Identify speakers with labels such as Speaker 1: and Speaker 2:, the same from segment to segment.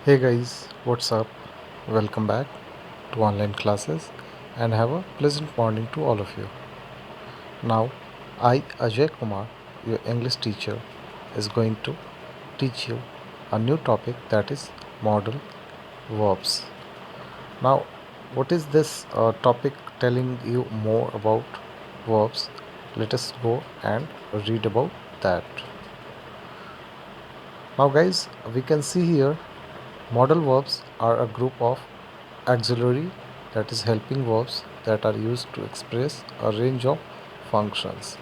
Speaker 1: Hey guys, what's up? Welcome back to online classes and have a pleasant morning to all of you. Now, I, Ajay Kumar, your English teacher, is going to teach you a new topic that is modal verbs. Now, what is this topic telling you more about verbs? Let us go and read about that. Now, guys, we can see here modal verbs are a group of auxiliary, that is helping verbs that are used to express a range of functions.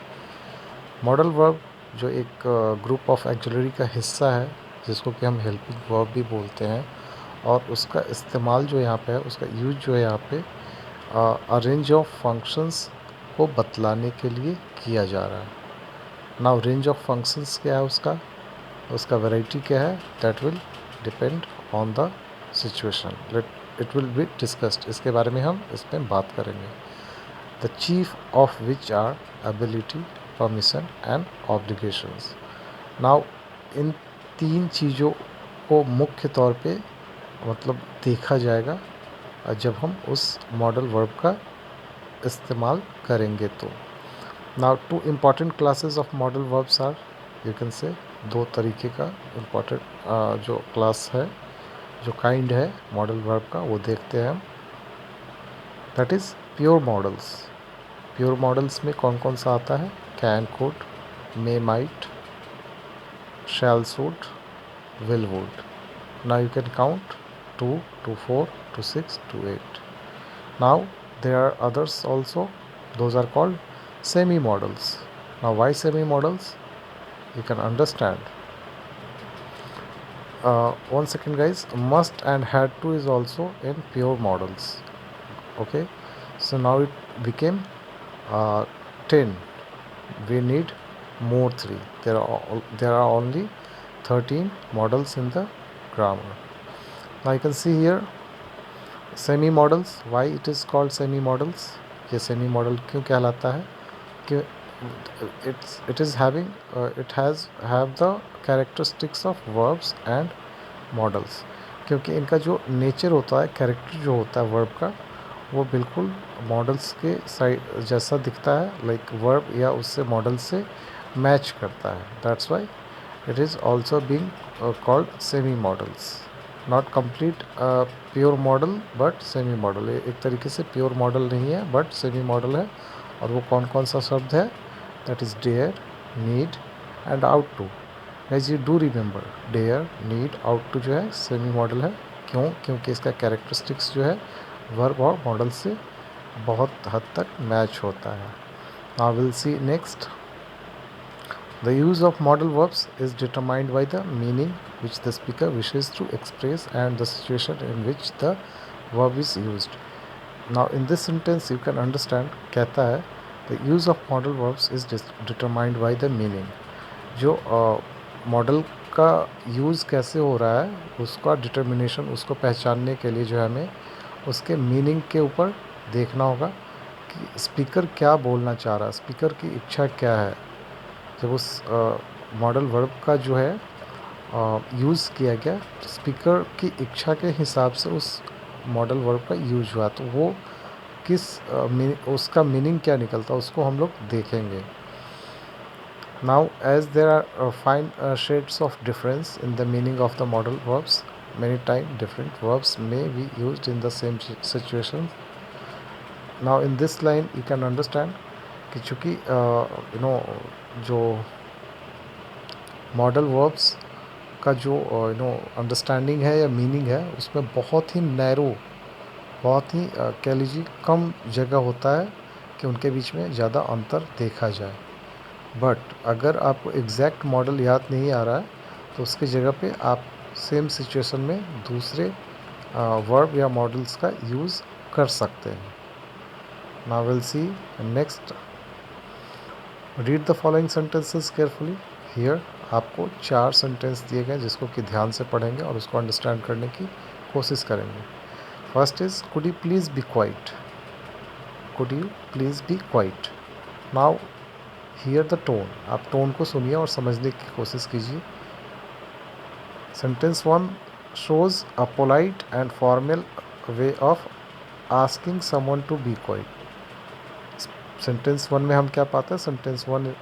Speaker 1: Modal verb जो एक group of axillary का हिस्सा है जिसको कि हम helping verb भी बोलते हैं और उसका इस्तेमाल जो यहाँ पे है उसका यूज जो है यहाँ पे अ रेंज ऑफ फंक्शंस को बतलाने के लिए किया जा रहा है. नाउ रेंज ऑफ फंक्शंस क्या है उसका वैरायटी क्या है that will depend on the situation. It will be discussed. इसके बारे में हम इसमें बात करेंगे. The chief of which are ability, permission and obligations. Now इन तीन चीज़ों को मुख्य तौर पे मतलब देखा जाएगा जब हम उस मॉडल वर्ब का इस्तेमाल करेंगे तो. Now two important classes of modal verbs are, you can say दो तरीके का इम्पॉर्टेंट जो क्लास है, जो काइंड है मॉडल वर्ब का, वो देखते हैं हम. That is pure modals. Pure modals में कौन कौन सा आता है? Can, could, may, might, shall, should, will, would. Now you can count 2 to 4 to 6 to 8. Now there are others also. Those are called semi models. Now why semi models? You can understand. One second guys. Must and had to is also in pure models. Okay, so now it became 10. We need more 3. There are only 13 models in the grammar. Now you can see here semi models. Why it is called semi models. ये semi model क्यों कहलाता है? कि it is having it have the characteristics of verbs and models. क्योंकि इनका जो nature होता है, कैरेक्टर जो होता है वर्ब का, वो बिल्कुल मॉडल्स के साइड जैसा दिखता है, लाइक वर्ब या उससे मॉडल से मैच करता है. That's why it is also being called semi models. Not complete pure model but semi model. एक तरीके से प्योर मॉडल नहीं है बट सेमी मॉडल है. और वो कौन कौन सा शब्द है? That is dare, need and ought to. As you do remember, dare, need, ought to जो है सेमी मॉडल है. क्यों? क्योंकि इसका कैरेक्टरिस्टिक्स जो है वर्ब और मॉडल से बहुत हद तक मैच होता है. Now will C next. The use of modal verbs is determined by the meaning which the speaker wishes to express and the situation in which the verb is used. Now in this sentence you can understand, कहता है the use of modal verbs is determined by the meaning. जो model का use कैसे हो रहा है उसका determination, उसको पहचानने के लिए जो है हमें उसके मीनिंग के ऊपर देखना होगा कि स्पीकर क्या बोलना चाह रहा है, स्पीकर की इच्छा क्या है. जब उस मॉडल वर्ब का जो है यूज़ किया गया, स्पीकर की इच्छा के हिसाब से उस मॉडल वर्ब का यूज हुआ, तो वो किस उसका मीनिंग क्या निकलता, उसको हम लोग देखेंगे. Now as there are fine shades of difference in the meaning of the modal verbs, many time different verbs may be used in the same situation. Now in this line you can understand कि चूँकि जो modal verbs का जो understanding है या meaning है उसमें बहुत ही नैरो, बहुत ही कह लीजिए कम जगह होता है कि उनके बीच में ज़्यादा अंतर देखा जाए. बट अगर आपको एग्जैक्ट मॉडल याद नहीं आ रहा है तो उसकी जगह पे आप सेम सिचुएशन में दूसरे वर्ब या मॉडल्स का यूज़ कर सकते हैं. Now will C next. Read the following sentences carefully. Here आपको 4 सेंटेंस दिए गए जिसको कि ध्यान से पढ़ेंगे और उसको अंडरस्टैंड करने की कोशिश करेंगे. First is could you please be quite. Could you please be quiet. Now here the tone. आप टोन को सुनिए और समझने की कोशिश कीजिए. Sentence 1 shows a polite and formal way of asking someone to be quiet. Sentence one में हम क्या पाते हैं, सेंटेंस वन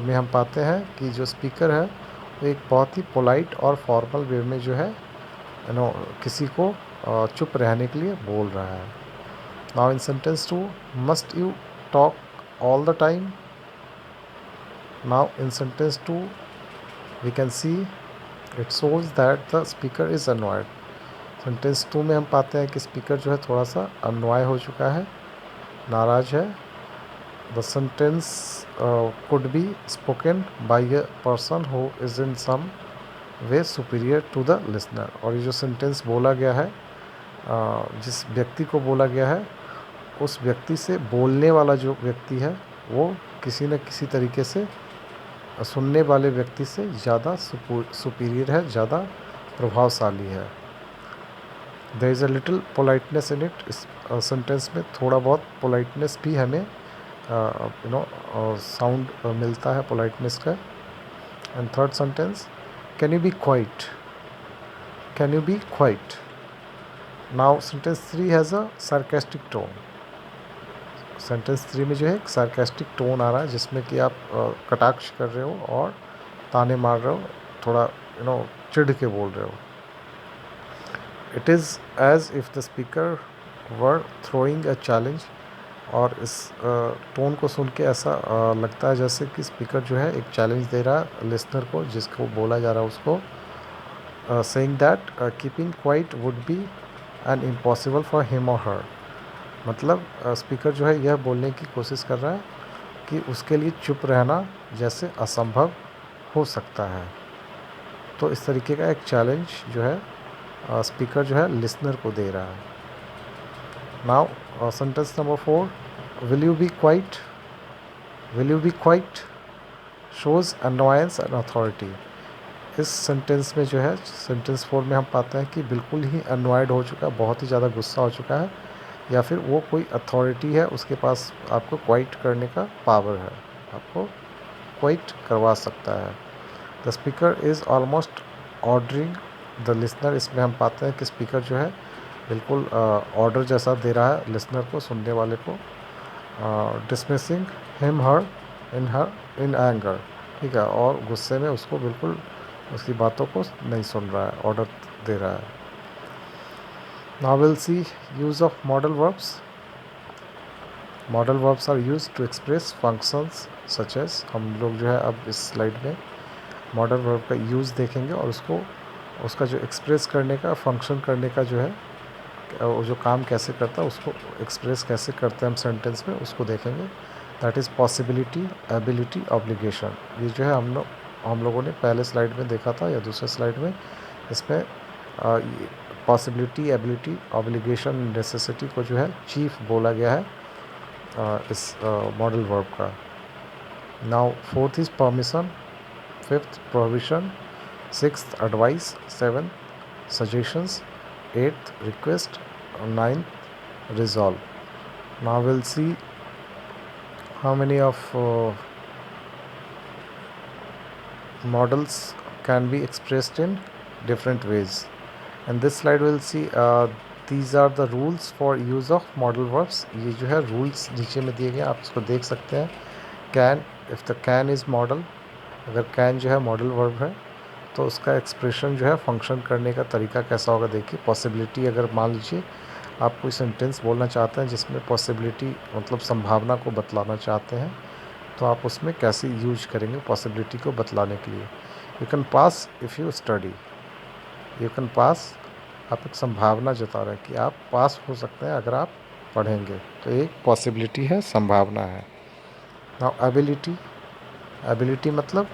Speaker 1: में हम पाते हैं कि जो स्पीकर है वो एक बहुत ही पोलाइट और फॉर्मल वे में जो है किसी को चुप रहने के लिए बोल रहा है. Now in sentence two, must you talk all the time. Now in sentence two we can see it shows that the speaker is annoyed. Sentence two में हम पाते हैं कि स्पीकर जो है थोड़ा सा अनॉय हो चुका है, नाराज़ है. The sentence could be spoken by a person who is in some way superior to the listener. और ये जो सेंटेंस बोला गया है, जिस व्यक्ति को बोला गया है उस व्यक्ति से, बोलने वाला जो व्यक्ति है वो किसी न किसी तरीके से सुनने वाले व्यक्ति से ज़्यादा सुपीरियर है, ज़्यादा प्रभावशाली है. There is a little politeness in it. इस सेंटेंस में थोड़ा बहुत पोलाइटनेस भी हमें साउंड मिलता है पोलाइटनेस का. And third sentence, can you be quiet, can you be quiet. Now sentence three has a sarcastic tone. Sentence three में जो है एक सार्केस्टिक टोन आ रहा है जिसमें कि आप कटाक्ष कर रहे हो और ताने मार रहे हो, थोड़ा चिढ़ के बोल रहे हो. It is as if the speaker were throwing a challenge. और इस टोन को सुन के ऐसा लगता है जैसे कि स्पीकर जो है एक चैलेंज दे रहा है लिसनर को, जिसको बोला जा रहा है उसको, saying that keeping quiet would be an impossible for him और हर. मतलब स्पीकर जो है यह बोलने की कोशिश कर रहा है कि उसके लिए चुप रहना जैसे असंभव हो सकता है. तो इस तरीके का एक चैलेंज जो है स्पीकर जो है लिसनर को दे रहा है. Now sentence number 4, will you be quiet, will you be quiet shows annoyance and authority. इस सेंटेंस में जो है सेंटेंस 4 में हम पाते हैं कि बिल्कुल ही अनॉयड हो चुका है, बहुत ही ज़्यादा गुस्सा हो चुका है, या फिर वो कोई अथॉरिटी है, उसके पास आपको क्वाइट करने का पावर है, आपको क्वाइट करवा सकता है. The speaker is almost ordering the listener. इसमें हम पाते हैं कि स्पीकर जो है बिल्कुल ऑर्डर जैसा दे रहा है लिसनर को, सुनने वाले को. Dismissing him her in anger. ठीक है, और गुस्से में उसको बिल्कुल उसकी बातों को नहीं सुन रहा है, ऑर्डर दे रहा है. Now will see use of modal verbs. Modal verbs are use to express functions such as. हम लोग जो है अब इस स्लाइड में मॉडल वर्ब का यूज़ देखेंगे और उसका जो एक्सप्रेस करने का, फंक्शन करने का जो है, वो जो काम कैसे करता है, उसको एक्सप्रेस कैसे करते हैं हम सेंटेंस में, उसको देखेंगे. That is possibility, ability, obligation. ये जो है हम लोगों ने पहले स्लाइड में देखा था या दूसरे स्लाइड में. इसमें पॉसिबिलिटी, एबिलिटी, ऑब्लिगेशन, नेसेसिटी को जो है चीफ बोला गया है इस मॉडल वर्ब का. Now fourth is permission, fifth provision, sixth advice, seventh suggestions, 8th request, 9th resolve. Now we'll see how many of models can be expressed in different ways. In this slide we'll see these are the rules for use of modal verbs. ये जो है rules नीचे में दिए गए, आप इसको देख सकते हैं. can, if the can is modal, अगर can जो है modal verb है तो उसका एक्सप्रेशन जो है फंक्शन करने का तरीका कैसा होगा देखिए. पॉसिबिलिटी, अगर मान लीजिए आप कोई सेंटेंस बोलना चाहते हैं जिसमें पॉसिबिलिटी मतलब संभावना को बतलाना चाहते हैं, तो आप उसमें कैसे यूज करेंगे पॉसिबिलिटी को बतलाने के लिए. You can pass if you study. You can pass, आप एक संभावना जता रहे हैं कि आप पास हो सकते हैं अगर आप पढ़ेंगे, तो एक पॉसिबिलिटी है, संभावना है. Now ability. एबिलिटी मतलब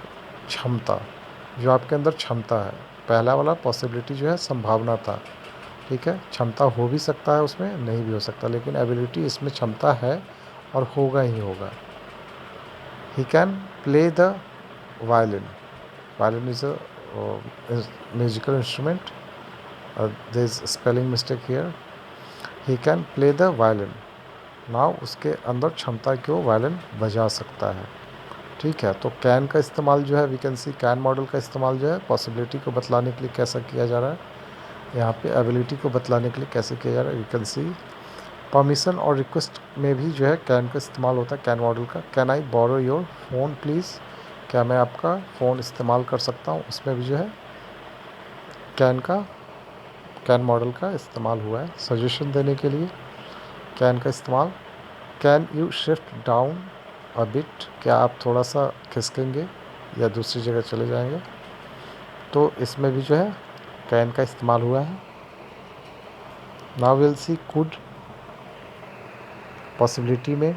Speaker 1: क्षमता, जो आपके अंदर क्षमता है. पहला वाला पॉसिबिलिटी जो है संभावना था, ठीक है, क्षमता हो भी सकता है उसमें, नहीं भी हो सकता, लेकिन एबिलिटी इसमें क्षमता है और होगा ही होगा. He can play the violin. Violin is a musical instrument. There is spelling mistake here. He can play the violin. Now उसके अंदर क्षमता कि वो वायलिन बजा सकता है. ठीक है, तो कैन का इस्तेमाल जो है, we can see can modal का इस्तेमाल जो है पॉसिबिलिटी को बतलाने के लिए कैसा किया जा रहा है. यहाँ पे एबिलिटी को बतलाने के लिए कैसे किया जा रहा है, यू कैन सी। परमिशन और रिक्वेस्ट में भी जो है कैन का इस्तेमाल होता है, कैन मॉडल का। Can I borrow your phone please, क्या मैं आपका फ़ोन इस्तेमाल कर सकता हूँ, उसमें भी जो है कैन मॉडल का इस्तेमाल हुआ है। सजेशन देने के लिए कैन का इस्तेमाल। Can you shift down a bit, क्या आप थोड़ा सा खिसकेंगे या दूसरी जगह चले जाएंगे, तो इसमें भी जो है कैन का इस्तेमाल हुआ है। Now will see could, possibility में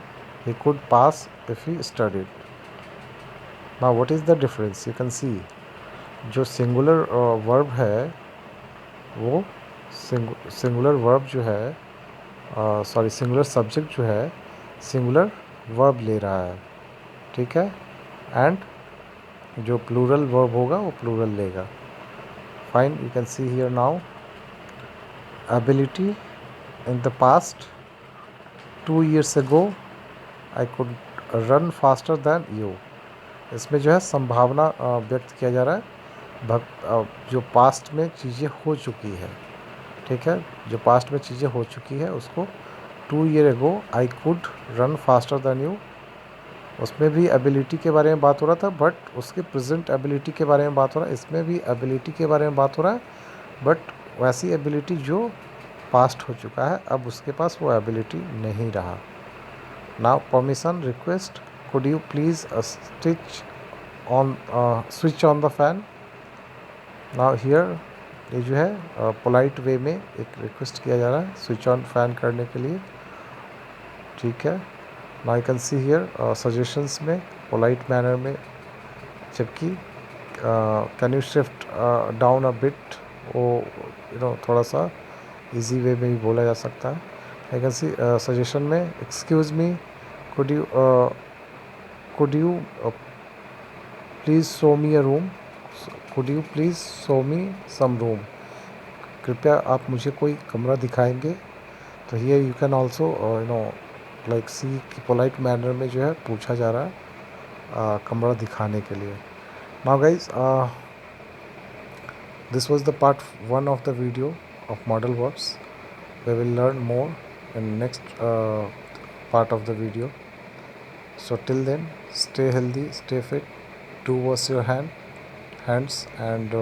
Speaker 1: he could pass if he studied. Now what is the difference, you can see जो सिंगुलर वर्ब है वो सिंगुलर वर्ब जो है, सॉरी सिंगुलर सब्जेक्ट जो है सिंगुलर वर्ब ले रहा है, ठीक है। एंड जो प्लूरल वर्ब होगा वो प्लूरल लेगा। Fine, you can see here now ability in the past 2 years ago I could run faster than you. इसमें जो है संभावना व्यक्त किया जा रहा है जो पास्ट में चीज़ें हो चुकी है, ठीक है। जो पास्ट में चीज़ें हो चुकी है उसको 2 year ago I could run faster than you, उसमें भी एबिलिटी के बारे में बात हो रहा था, बट उसके प्रेजेंट एबिलिटी के बारे में बात हो रहा है। इसमें भी एबिलिटी के बारे में बात हो रहा है, बट वैसी एबिलिटी जो पास्ट हो चुका है, अब उसके पास वो एबिलिटी नहीं रहा। Now permission request, could you please switch on the fan. Now here ये जो है पोलाइट वे में एक रिक्वेस्ट किया जा रहा है स्विच ऑन फैन करने के लिए, ठीक है। Now you can see here suggestions में पोलाइट मैनर में, जबकि can you shift down a bit, वो थोड़ा सा इजी वे में भी बोला जा सकता है। आई कैन सी सजेशन में excuse me, could you uh, could you please show me a room, could you please show me some room, कृपया आप मुझे कोई कमरा दिखाएंगे। तो here you can also like see कि पोलाइट मैनर में जो है पूछा जा रहा है कमरा दिखाने के लिए। Now guys, this was the part 1 of the video of modal verbs. We will learn more in next part of the video. So till then, stay healthy, stay fit, do wash your hands, and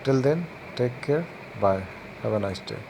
Speaker 1: till then, take care. Bye. Have a nice day.